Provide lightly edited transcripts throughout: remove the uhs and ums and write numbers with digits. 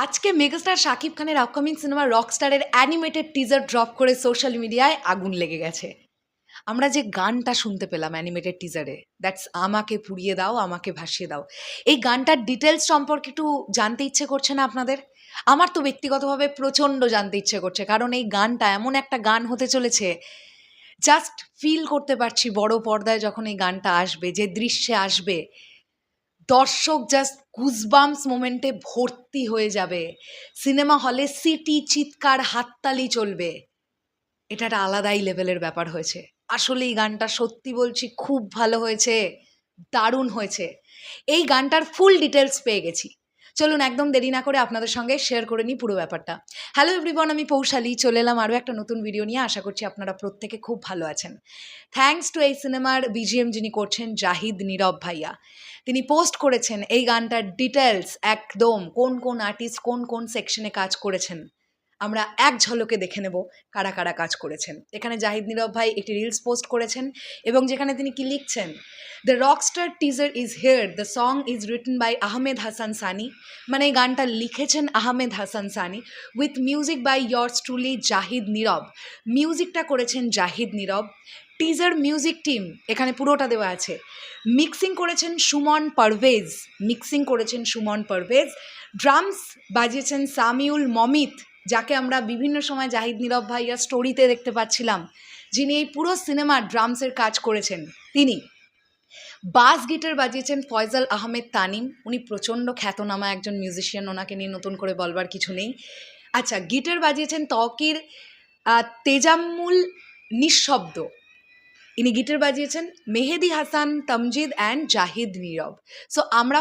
আজকে মেগাস্টার শাকিব খানের upcoming cinema রকস্টারের অ্যানিমেটেড টিজার ড্রপ করে সোশ্যাল মিডিয়ায় আগুন লেগে গেছে। আমরা যে গানটা শুনতে পেলাম অ্যানিমেটেড টিজারে, দ্যাটস আমাকে পুড়িয়ে দাও, আমাকে ভাসিয়ে দাও। এই গানটার ডিটেলস সম্পর্কে একটু জানতে ইচ্ছে করছে না আপনাদের? আমার তো ব্যক্তিগতভাবে প্রচণ্ড জানতে ইচ্ছে করছে, কারণ এই গানটা এমন একটা গান হতে চলেছে, জাস্ট ফিল করতে পারছি বড় পর্দায় যখন এই গানটা আসবে, যে দৃশ্যে আসবে, দর্শক জাস্ট গুজবাম্পস মোমেন্টে ভর্তি হয়ে যাবে। সিনেমা হলে সিটি, চিৎকার, হাততালি চলবে। এটা একটা আলাদাই লেভেলের ব্যাপার হয়েছে। আসলে এই গানটা সত্যি বলছি খুব ভালো হয়েছে, দারুণ হয়েছে। এই গানটার ফুল ডিটেলস পেয়ে গেছি। চলুন একদম দেরি না করে আপনাদের সঙ্গে শেয়ার করে নিই পুরো ব্যাপারটা। হ্যালো এভরিওয়ান, আমি পৌশালী চলে এলাম আরও একটা নতুন ভিডিও নিয়ে। আশা করছি আপনারা প্রত্যেকে খুব ভালো আছেন। থ্যাঙ্কস টু এই সিনেমার বিজিএম যিনি করছেন, জাহিদ নীরব ভাইয়া। তিনি পোস্ট করেছেন এই গানটার ডিটেলস, একদম কোন কোন আর্টিস্ট কোন কোন সেকশনে কাজ করেছেন। আমরা এক ঝলকে দেখে নেব কারা কারা কাজ করেছেন। এখানে জাহিদ নীরব ভাই একটি রিলস পোস্ট করেছেন এবং যেখানে তিনি কি লিখছেন, the rockstar teaser is here, the song is written by Ahmed Hasan Sunny. মানে এই গানটা লিখেছেন Ahmed Hasan Sunny, with music by yours truly Zahid Nirob. মিউজিকটা করেছেন Zahid Nirob. Teaser music team এখানে পুরোটা দেওয়া আছে। মিক্সিং করেছেন সুমন পারভেজ, ড্রামস বাজিয়েছেন সামিউল মমিত, যাকে আমরা বিভিন্ন সময় জাহিদ নীরব ভাইয়া স্টোরিতে দেখতে পাচ্ছিলাম, যিনি এই পুরো সিনেমার ড্রামসের কাজ করেছেন তিনি। বাস গিটার বাজিয়েছেন ফয়জাল আহমেদ তানিম, উনি প্রচণ্ড খ্যাতনামা একজন মিউজিশিয়ান, ওনাকে নিয়ে নতুন করে বলবার কিছু নেই। আচ্ছা, গিটার বাজিয়েছেন তকির তেজাম্মুল নিঃশব্দ, ইনি গিটার বাজিয়েছেন মেহেদি হাসান তামজিদ অ্যান্ড জাহিদ নীরব। সো আমরা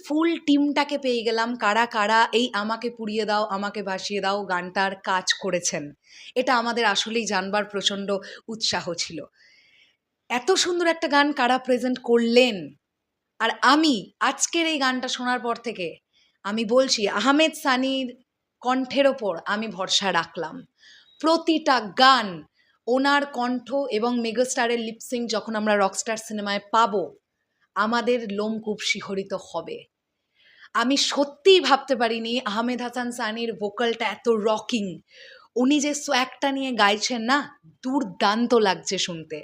ফুল টিমটাকে পেয়ে গেলাম, কারা কারা এই আমাকে পুড়িয়ে দাও, আমাকে ভাসিয়ে দাও গানটার কাজ করেছেন। এটা আমাদের আসলেই জানবার প্রচণ্ড উৎসাহ ছিল। এত সুন্দর একটা গান কারা প্রেজেন্ট করলেন। আর আমি আজকের এই গানটা শোনার পর থেকে আমি বলছি, আহমেদ সানির কণ্ঠের ওপর আমি ভরসা রাখলাম। প্রতিটা গান, ওনার কণ্ঠ এবং মেগাস্টারের লিপসিং যখন আমরা রকস্টার সিনেমায় পাবো, আমাদের লোমকূপ শিহরিত হবে। আমি সত্যিই ভাবতে পারিনি আহমেদ হাসান সানির ভোকালটা এত রকিং। উনি যে সোয়াগটা নিয়ে গাইছেন না, দুর্দান্ত লাগছে শুনতে।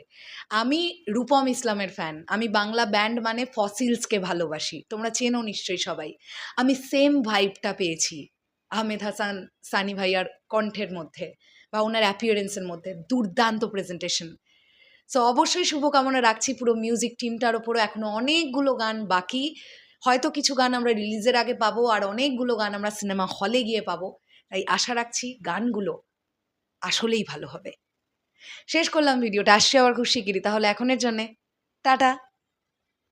আমি রূপম ইসলামের ফ্যান, আমি বাংলা ব্যান্ড মানে ফসিলসকে ভালোবাসি, তোমরা চেনো নিশ্চয়ই সবাই। আমি সেম ভাইবটা পেয়েছি আহমেদ হাসান সানি ভাইয়ার কণ্ঠের মধ্যে বা ওনার অ্যাপিয়ারেন্সের মধ্যে। দুর্দান্ত প্রেজেন্টেশন। সো অবশ্যই শুভকামনা রাখছি পুরো মিউজিক টিমটার ওপরও। এখনও অনেকগুলো গান বাকি, হয়তো কিছু গান আমরা রিলিজের আগে পাবো, আর অনেকগুলো গান আমরা সিনেমা হলে গিয়ে পাবো। তাই আশা রাখছি গানগুলো আসলেই ভালো হবে। শেষ করলাম ভিডিওটা, আসছি আবার খুব শিগগিরই। তাহলে এখনের জন্যে টাটা।